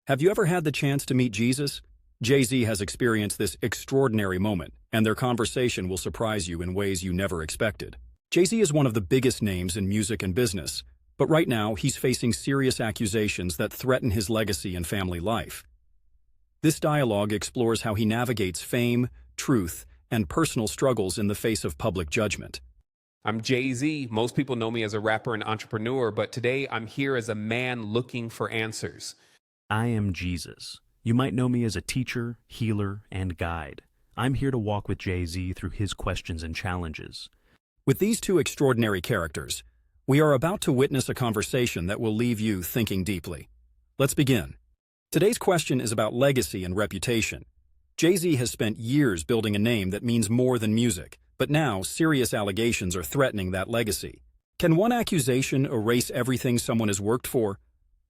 Have you ever had the chance to meet Jesus? JayZ has experienced this extraordinary moment, and their conversation will surprise you in ways you never expected. JayZ is one of the biggest names in music and business, but right now he's facing serious accusations that threaten his legacy and family life. This dialogue explores how he navigates fame, truth, and personal struggles in the face of public judgment. I'm JayZ. Most people know me as a rapper and entrepreneur, but today I'm here as a man looking for answers. I am Jesus. You might know me as a teacher, healer, and guide. I'm here to walk with JayZ through his questions and challenges. With these two extraordinary characters, we are about to witness a conversation that will leave you thinking deeply. Let's begin. Today's question is about legacy and reputation. JayZ has spent years building a name that means more than music, but now serious allegations are threatening that legacy. Can one accusation erase everything someone has worked for?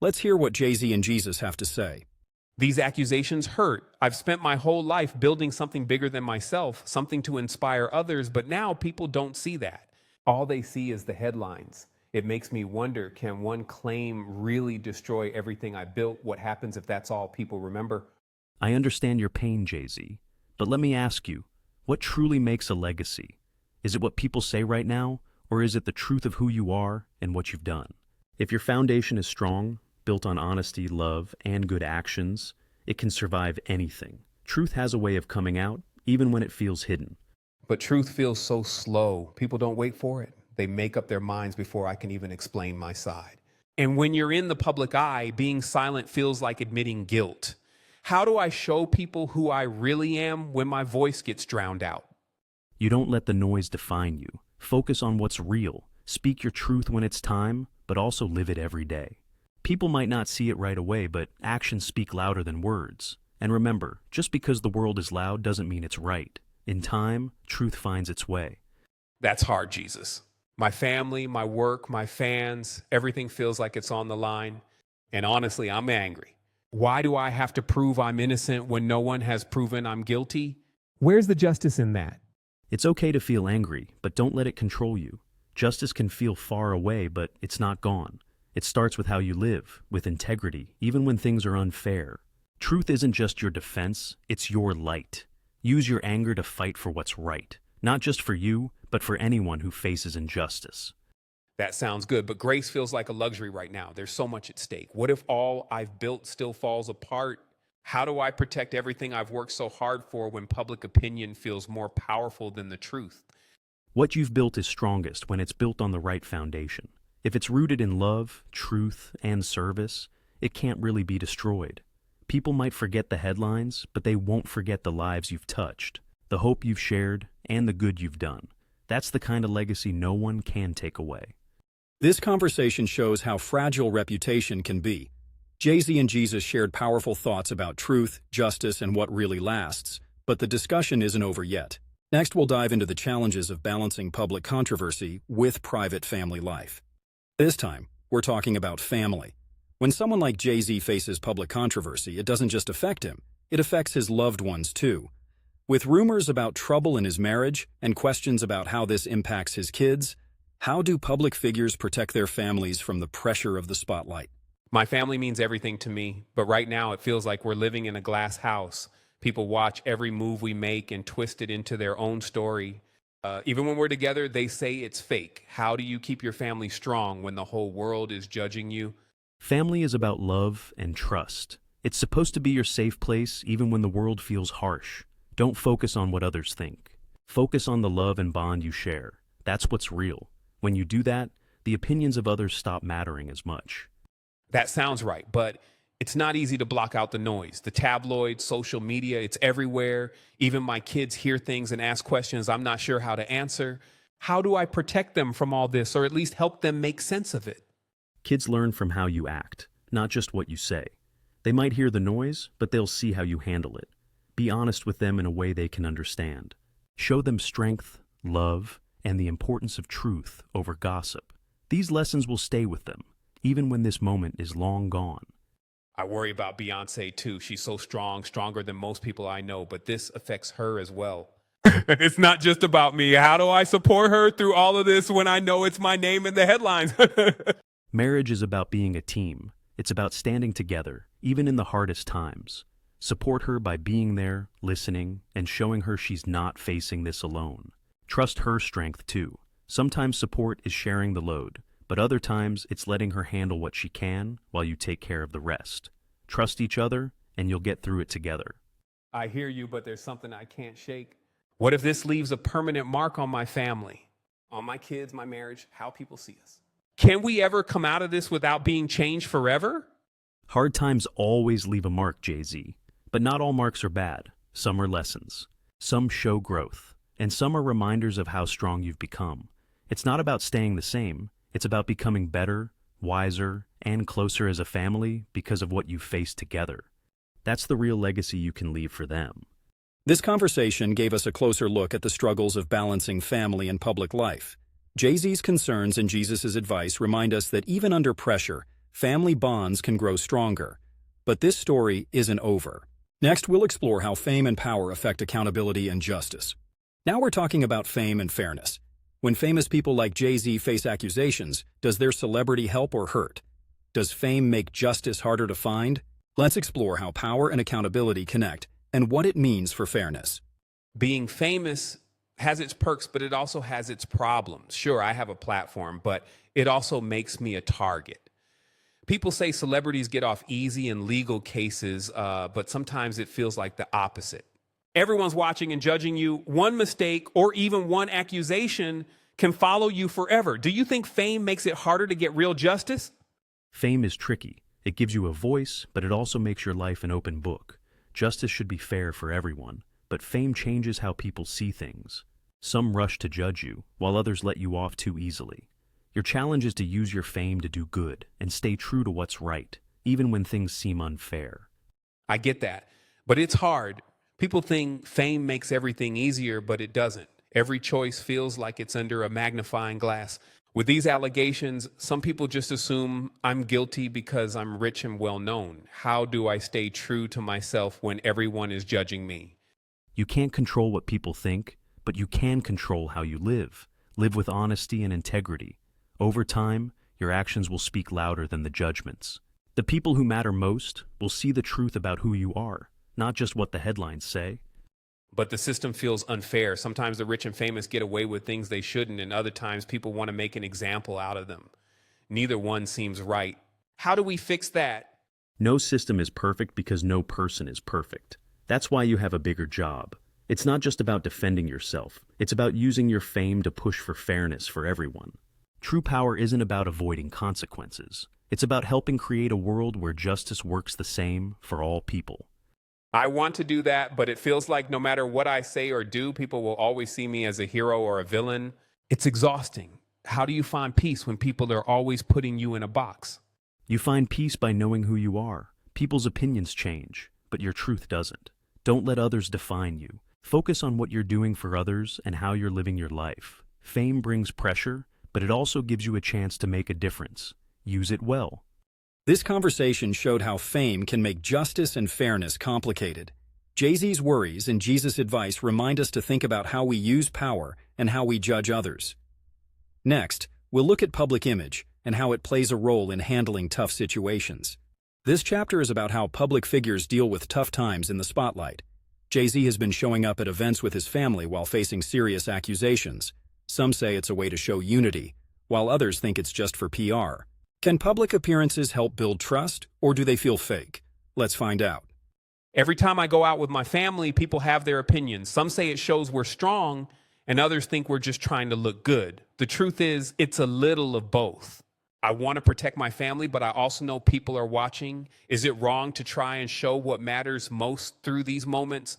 Let's hear what JayZ and Jesus have to say. These accusations hurt. I've spent my whole life building something bigger than myself, something to inspire others, but now people don't see that. All they see is the headlines. It makes me wonder, can one claim really destroy everything I built? What happens if that's all people remember? I understand your pain, JayZ, but let me ask you, what truly makes a legacy? Is it what people say right now, or is it the truth of who you are and what you've done? If your foundation is strong, built on honesty, love, and good actions, it can survive anything. Truth has a way of coming out, even when it feels hidden. But truth feels so slow. People don't wait for it. They make up their minds before I can even explain my side. And when you're in the public eye, being silent feels like admitting guilt. How do I show people who I really am when my voice gets drowned out? You don't let the noise define you. Focus on what's real. Speak your truth when it's time, but also live it every day. People might not see it right away, but actions speak louder than words. And remember, just because the world is loud doesn't mean it's right. In time, truth finds its way. That's hard, Jesus. My family, my work, my fans, everything feels like it's on the line. And honestly, I'm angry. Why do I have to prove I'm innocent when no one has proven I'm guilty? Where's the justice in that? It's okay to feel angry, but don't let it control you. Justice can feel far away, but it's not gone. It starts with how you live, with integrity, even when things are unfair. Truth isn't just your defense, it's your light. Use your anger to fight for what's right, not just for you, but for anyone who faces injustice. That sounds good, but grace feels like a luxury right now. There's so much at stake. What if all I've built still falls apart? How do I protect everything I've worked so hard for when public opinion feels more powerful than the truth? What you've built is strongest when it's built on the right foundation. If it's rooted in love, truth, and service, it can't really be destroyed. People might forget the headlines, but they won't forget the lives you've touched, the hope you've shared, and the good you've done. That's the kind of legacy no one can take away. This conversation shows how fragile reputation can be. JayZ and Jesus shared powerful thoughts about truth, justice, and what really lasts, but the discussion isn't over yet. Next, we'll dive into the challenges of balancing public controversy with private family life. This time, we're talking about family. When someone like JayZ faces public controversy, it doesn't just affect him, it affects his loved ones too. With rumors about trouble in his marriage and questions about how this impacts his kids, how do public figures protect their families from the pressure of the spotlight? My family means everything to me, but right now it feels like we're living in a glass house. People watch every move we make and twist it into their own story. Even when we're together, they say it's fake. How do you keep your family strong when the whole world is judging you? Family is about love and trust. It's supposed to be your safe place even when the world feels harsh. Don't focus on what others think. Focus on the love and bond you share. That's what's real. When you do that, the opinions of others stop mattering as much. That sounds right, but it's not easy to block out the noise. The tabloids, social media, it's everywhere. Even my kids hear things and ask questions I'm not sure how to answer. How do I protect them from all this, or at least help them make sense of it? Kids learn from how you act, not just what you say. They might hear the noise, but they'll see how you handle it. Be honest with them in a way they can understand. Show them strength, love, and the importance of truth over gossip. These lessons will stay with them, even when this moment is long gone. I worry about Beyonce too. She's so strong, stronger than most people I know, but this affects her as well. It's not just about me. How do I support her through all of this when I know it's my name in the headlines? Marriage is about being a team. It's about standing together, even in the hardest times. Support her by being there, listening, and showing her she's not facing this alone. Trust her strength too. Sometimes support is sharing the load, but other times it's letting her handle what she can while you take care of the rest. Trust each other, and you'll get through it together. I hear you, but there's something I can't shake. What if this leaves a permanent mark on my family, on my kids, my marriage, how people see us? Can we ever come out of this without being changed forever? Hard times always leave a mark, JayZ. But not all marks are bad. Some are lessons. Some show growth. And some are reminders of how strong you've become. It's not about staying the same. It's about becoming better, wiser, and closer as a family because of what you've faced together. That's the real legacy you can leave for them. This conversation gave us a closer look at the struggles of balancing family and public life. JayZ's concerns and Jesus' advice remind us that even under pressure, family bonds can grow stronger. But this story isn't over. Next, we'll explore how fame and power affect accountability and justice. Now we're talking about fame and fairness. When famous people like JayZ face accusations, does their celebrity help or hurt? Does fame make justice harder to find? Let's explore how power and accountability connect and what it means for fairness. Being famous has its perks, but it also has its problems. Sure, I have a platform, but it also makes me a target. People say celebrities get off easy in legal cases, but sometimes it feels like the opposite. Everyone's watching and judging you. One mistake or even one accusation can follow you forever. Do you think fame makes it harder to get real justice? Fame is tricky. It gives you a voice, but it also makes your life an open book. Justice should be fair for everyone, but fame changes how people see things. Some rush to judge you, while others let you off too easily. Your challenge is to use your fame to do good and stay true to what's right, even when things seem unfair. I get that, but it's hard. People think fame makes everything easier, but it doesn't. Every choice feels like it's under a magnifying glass. With these allegations, some people just assume I'm guilty because I'm rich and well known. How do I stay true to myself when everyone is judging me? You can't control what people think, but you can control how you live. Live with honesty and integrity. Over time, your actions will speak louder than the judgments. The people who matter most will see the truth about who you are, not just what the headlines say. But the system feels unfair. Sometimes the rich and famous get away with things they shouldn't, and other times people want to make an example out of them. Neither one seems right. How do we fix that? No system is perfect because no person is perfect. That's why you have a bigger job. It's not just about defending yourself. It's about using your fame to push for fairness for everyone. True power isn't about avoiding consequences. It's about helping create a world where justice works the same for all people. I want to do that, but it feels like no matter what I say or do, people will always see me as a hero or a villain. It's exhausting. How do you find peace when people are always putting you in a box? You find peace by knowing who you are. People's opinions change, but your truth doesn't. Don't let others define you. Focus on what you're doing for others and how you're living your life. Fame brings pressure, but it also gives you a chance to make a difference. Use it well. This conversation showed how fame can make justice and fairness complicated. JayZ's worries and Jesus' advice remind us to think about how we use power and how we judge others. Next, we'll look at public image and how it plays a role in handling tough situations. This chapter is about how public figures deal with tough times in the spotlight. JayZ has been showing up at events with his family while facing serious accusations. Some say it's a way to show unity, while others think it's just for PR. Can public appearances help build trust, or do they feel fake? Let's find out. Every time I go out with my family, people have their opinions. Some say it shows we're strong, and others think we're just trying to look good. The truth is, it's a little of both. I want to protect my family, but I also know people are watching. Is it wrong to try and show what matters most through these moments?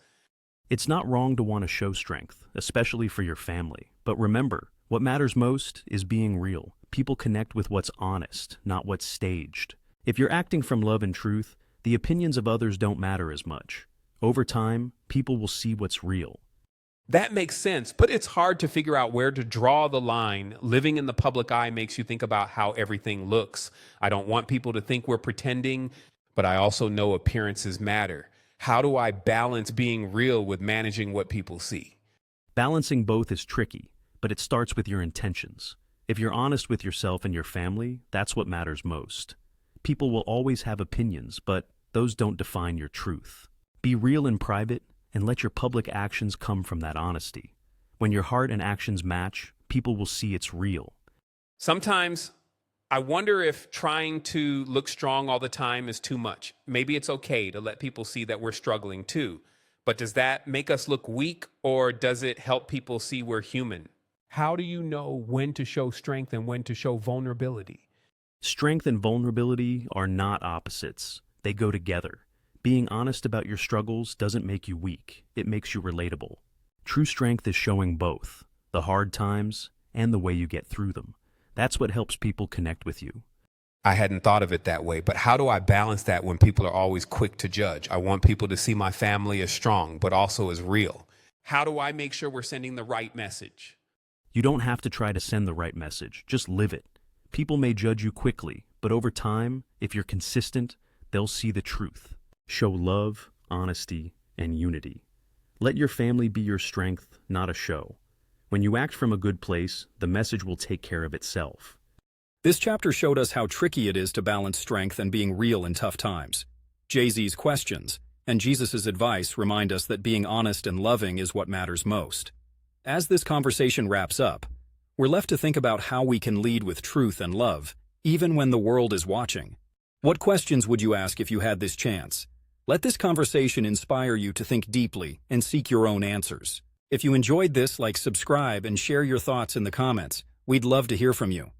It's not wrong to want to show strength, especially for your family. But remember, what matters most is being real. People connect with what's honest, not what's staged. If you're acting from love and truth, the opinions of others don't matter as much. Over time, people will see what's real. That makes sense, but it's hard to figure out where to draw the line. Living in the public eye makes you think about how everything looks. I don't want people to think we're pretending, but I also know appearances matter. How do I balance being real with managing what people see? Balancing both is tricky, but it starts with your intentions. If you're honest with yourself and your family, that's what matters most. People will always have opinions, but those don't define your truth. Be real in private and let your public actions come from that honesty. When your heart and actions match, people will see it's real. Sometimes I wonder if trying to look strong all the time is too much. Maybe it's okay to let people see that we're struggling too. But does that make us look weak, or does it help people see we're human? How do you know when to show strength and when to show vulnerability? Strength and vulnerability are not opposites. They go together. Being honest about your struggles doesn't make you weak. It makes you relatable. True strength is showing both, the hard times and the way you get through them. That's what helps people connect with you. I hadn't thought of it that way, but how do I balance that when people are always quick to judge? I want people to see my family as strong, but also as real. How do I make sure we're sending the right message? You don't have to try to send the right message, just live it. People may judge you quickly, but over time, if you're consistent, they'll see the truth. Show love, honesty, and unity. Let your family be your strength, not a show. When you act from a good place, the message will take care of itself. This chapter showed us how tricky it is to balance strength and being real in tough times. JayZ's questions and Jesus' advice remind us that being honest and loving is what matters most. As this conversation wraps up, we're left to think about how we can lead with truth and love, even when the world is watching. What questions would you ask if you had this chance? Let this conversation inspire you to think deeply and seek your own answers. If you enjoyed this, subscribe and share your thoughts in the comments. We'd love to hear from you.